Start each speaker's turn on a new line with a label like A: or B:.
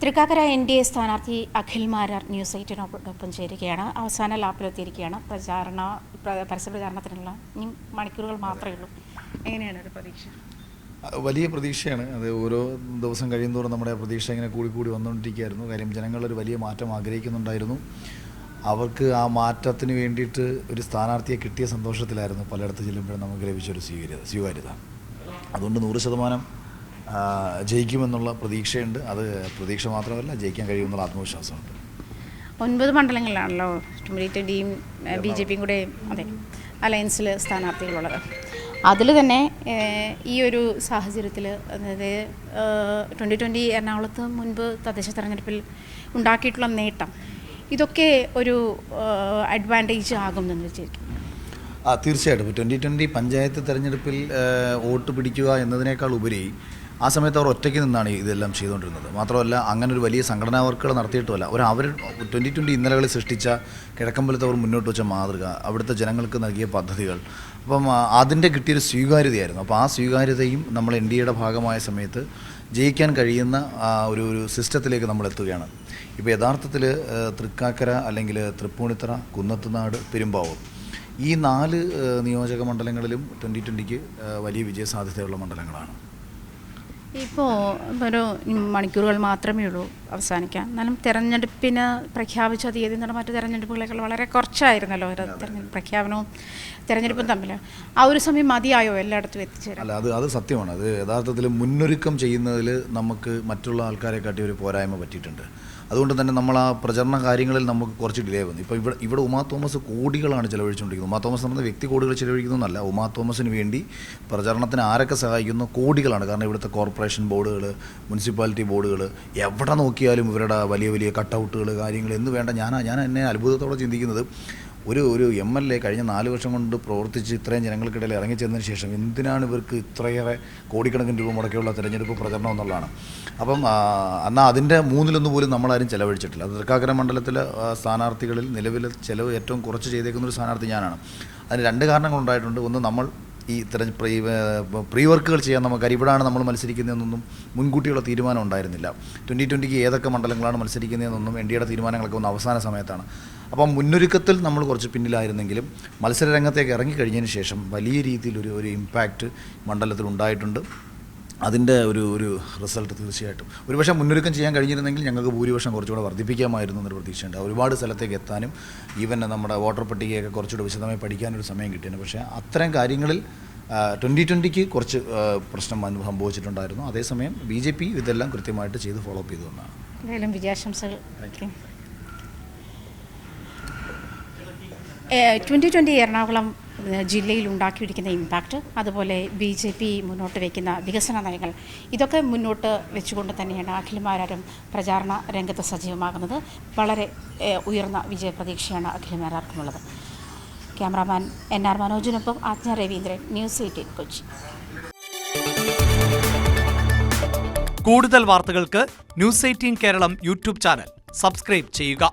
A: Thrikkakara NDA സ്ഥാനാർത്ഥി Akhil Marar news 8-നോടൊപ്പം ചേരുകയാണ്. അവസാന ലാപ്പിലെത്തിയിരിക്കുകയാണ്. പരസ്യപ്രചാരണത്തിനുള്ള മണിക്കൂറുകൾ മാത്രമേ ഉള്ളൂ. എങ്ങനെയാണ് ഒരു പ്രതീക്ഷ?
B: വലിയ പ്രതീക്ഷയാണ്. അത് ഓരോ ദിവസം കഴിയുന്നതോറും നമ്മുടെ പ്രതീക്ഷ ഇങ്ങനെ കൂടി വന്നുകൊണ്ടിരിക്കുകയായിരുന്നു. കാര്യം ജനങ്ങളൊരു വലിയ മാറ്റം ആഗ്രഹിക്കുന്നുണ്ടായിരുന്നു. അവർക്ക് ആ മാറ്റത്തിന് വേണ്ടിയിട്ട് ഒരു സ്ഥാനാർത്ഥിയെ കിട്ടിയ സന്തോഷത്തിലായിരുന്നു പലയിടത്ത് ചെല്ലുമ്പോഴും നമുക്ക് ലഭിച്ചൊരു സ്വീകാര്യത. അതുകൊണ്ട് 100% ജയിക്കുമെന്നുള്ള പ്രതീക്ഷയുണ്ട്. അത് പ്രതീക്ഷ മാത്രമല്ല, ജയിക്കാൻ കഴിയുമെന്നുള്ള ആത്മവിശ്വാസമുണ്ട്.
A: 9 മണ്ഡലങ്ങളിലാണല്ലോ 2020യും BJPയും കൂടെ അലയൻസിൽ സ്ഥാനാർത്ഥികളുള്ളത്. അതിൽ തന്നെ ഈ ഒരു സാഹചര്യത്തിൽ, അതായത് 2020 എറണാകുളത്ത് മുൻപ് തദ്ദേശ തെരഞ്ഞെടുപ്പിൽ ഉണ്ടാക്കിയിട്ടുള്ള നേട്ടം, ഇതൊക്കെ ഒരു അഡ്വാൻറ്റേജ് ആകുമെന്ന് വിചാരിക്കും.
B: തീർച്ചയായിട്ടും 2020 പഞ്ചായത്ത് തെരഞ്ഞെടുപ്പിൽ വോട്ട് പിടിക്കുക എന്നതിനേക്കാൾ ഉപരി ആ സമയത്ത് അവർ ഒറ്റയ്ക്ക് നിന്നാണ് ഇതെല്ലാം ചെയ്തുകൊണ്ടിരുന്നത്. മാത്രമല്ല, അങ്ങനെ ഒരു വലിയ സംഘടനാ വർക്കുകൾ നടത്തിയിട്ടുമല്ല. അവർ 2020 ഇന്നലകളിൽ സൃഷ്ടിച്ച കിഴക്കമ്പലത്ത് അവർ മുന്നോട്ട് വെച്ച മാതൃക, അവിടുത്തെ ജനങ്ങൾക്ക് നൽകിയ പദ്ധതികൾ, അപ്പം അതിൻ്റെ കിട്ടിയൊരു സ്വീകാര്യതയായിരുന്നു. അപ്പോൾ ആ സ്വീകാര്യതയും നമ്മൾ NDAയുടെ ഭാഗമായ സമയത്ത് ജയിക്കാൻ കഴിയുന്ന ഒരു സിസ്റ്റത്തിലേക്ക് നമ്മൾ എത്തുകയാണ്. ഇപ്പോൾ യഥാർത്ഥത്തിൽ തൃക്കാക്കര അല്ലെങ്കിൽ തൃപ്പൂണിത്തറ, കുന്നത്തുനാട്, പെരുമ്പാവൂർ ഈ 4 നിയോജക മണ്ഡലങ്ങളിലും 2020ക്ക് വലിയ വിജയസാധ്യതയുള്ള മണ്ഡലങ്ങളാണ്.
A: ഇപ്പോൾ ഒരു മണിക്കൂറുകൾ മാത്രമേ ഉള്ളൂ അവസാനിക്കാൻ. എന്നാലും തെരഞ്ഞെടുപ്പിന് പ്രഖ്യാപിച്ച തീയതി എന്നുള്ള മറ്റു തെരഞ്ഞെടുപ്പുകളേക്കാൾ വളരെ കുറച്ചായിരുന്നല്ലോ തെരഞ്ഞെടുപ്പ് പ്രഖ്യാപനവും തെരഞ്ഞെടുപ്പും തമ്മിൽ. ആ ഒരു സമയം മതിയായോ എല്ലായിടത്തും എത്തിച്ചേരാൻ?
B: അല്ല, അത് സത്യമാണ്. അത് യഥാർത്ഥത്തിൽ മുന്നൊരുക്കം ചെയ്യുന്നതിൽ നമുക്ക് മറ്റുള്ള ആൾക്കാരെക്കാട്ടി ഒരു പോരായ്മ പറ്റിയിട്ടുണ്ട്. അതുകൊണ്ട് തന്നെ നമ്മൾ ആ പ്രചരണ കാര്യങ്ങളിൽ നമുക്ക് കുറച്ച് ഡിലേ വന്നു. ഇപ്പോൾ ഇവിടെ ഉമാ തോമസ് കോടികളാണ് ചിലവഴിച്ചുകൊണ്ടിരിക്കുന്നത്. ഉമാ തോമസ് നമ്മുടെ വ്യക്തി കോടികൾ ചിലവഴിക്കുന്നതല്ല, ഉമാ തോമസിന് വേണ്ടി പ്രചരണത്തിന് ആരൊക്കെ സഹായിക്കുന്നു കോടികളാണ്. കാരണം ഇവിടുത്തെ കോർപ്പറേഷൻ ബോർഡുകൾ, മുനിസിപ്പാലിറ്റി ബോർഡുകൾ, എവിടെ നോക്കിയാലും ഇവരുടെ വലിയ വലിയ കട്ടൗട്ടുകൾ, കാര്യങ്ങൾ എന്ന് വേണ്ട. ഞാൻ എന്നെ അത്ഭുതത്തോടെ ചിന്തിക്കുന്നത്, ഒരു MLA കഴിഞ്ഞ 4 വർഷം കൊണ്ട് പ്രവർത്തിച്ച് ഇത്രയും ജനങ്ങൾക്കിടയിൽ ഇറങ്ങിച്ചെന്നതിന് ശേഷം എന്തിനാണ് ഇവർക്ക് ഇത്രയേറെ കോടിക്കണക്കിന് രൂപ മുടക്കിയുള്ള തിരഞ്ഞെടുപ്പ് പ്രചരണം എന്നുള്ളതാണ്. അപ്പം എന്നാൽ അതിൻ്റെ 1/3 പോലും നമ്മളാരും ചിലവഴിച്ചിട്ടില്ല. അത് തൃക്കാക്കര മണ്ഡലത്തിലെ സ്ഥാനാർത്ഥികളിൽ നിലവിലെ ചിലവ് ഏറ്റവും കുറച്ച് ചെയ്തേക്കുന്നൊരു സ്ഥാനാർത്ഥി ഞാനാണ്. അതിന് 2 കാരണങ്ങളുണ്ടായിട്ടുണ്ട്. ഒന്ന്, നമ്മൾ ഈ പ്രീ വർക്കുകൾ ചെയ്യാൻ നമുക്കറിയാം. ഇവിടെയാണ് നമ്മൾ മത്സരിക്കുന്നതെന്നൊന്നും മുൻകൂട്ടിയുള്ള തീരുമാനം ഉണ്ടായിരുന്നില്ല. 2020ക്ക് ഏതൊക്കെ മണ്ഡലങ്ങളാണ് മത്സരിക്കുന്നതെന്നൊന്നും NDAയുടെ തീരുമാനങ്ങളൊക്കെ ഒന്ന് അവസാന സമയത്താണ്. അപ്പം മുന്നൊരുക്കത്തിൽ നമ്മൾ കുറച്ച് പിന്നിലായിരുന്നെങ്കിലും മത്സര രംഗത്തേക്ക് ഇറങ്ങിക്കഴിഞ്ഞതിന് ശേഷം വലിയ രീതിയിലൊരു ഇമ്പാക്റ്റ് മണ്ഡലത്തിൽ ഉണ്ടായിട്ടുണ്ട്. അതിൻ്റെ ഒരു റിസൾട്ട് തീർച്ചയായിട്ടും ഒരുപക്ഷെ മുന്നൊരുക്കം ചെയ്യാൻ കഴിഞ്ഞിരുന്നെങ്കിൽ ഞങ്ങൾക്ക് ഭൂരിപക്ഷം കുറച്ചുകൂടെ വർദ്ധിപ്പിക്കാമായിരുന്നു എന്നൊരു പ്രതീക്ഷയുണ്ട്. ഒരുപാട് സ്ഥലത്തേക്ക് എത്താനും ഈവൻ നമ്മുടെ വോട്ടർ പട്ടികയൊക്കെ കുറച്ചുകൂടെ വിശദമായി പഠിക്കാനൊരു സമയം കിട്ടിയാണ്. പക്ഷേ അത്തരം കാര്യങ്ങളിൽ 2020ക്ക് കുറച്ച് പ്രശ്നം സംഭവിച്ചിട്ടുണ്ടായിരുന്നു. അതേസമയം BJP ഇതെല്ലാം കൃത്യമായിട്ട് ചെയ്ത് ഫോളോ അപ്പ് ചെയ്തു എന്നാണ്.
A: എന്തായാലും വിജയാശംസകൾ. 2020 എറണാകുളം ജില്ലയിൽ ഉണ്ടാക്കിയിരിക്കുന്ന ഇമ്പാക്റ്റ്, അതുപോലെ BJP മുന്നോട്ട് വയ്ക്കുന്ന വികസന നയങ്ങൾ, ഇതൊക്കെ മുന്നോട്ട് വെച്ചുകൊണ്ട് തന്നെയാണ് അഖിൽ മാരാരും പ്രചാരണ രംഗത്ത് സജീവമാകുന്നത്. വളരെ ഉയർന്ന വിജയപ്രതീക്ഷയാണ് അഖിൽ മാരാർക്കുമുള്ളത്. ക്യാമറാമാൻ NR മനോജിനൊപ്പം ആജ്ഞ രവീന്ദ്രൻ, ന്യൂസ് 18 കൊച്ചി.
C: കൂടുതൽ വാർത്തകൾക്ക് News 18 Keralam YouTube channel subscribe ചെയ്യുക.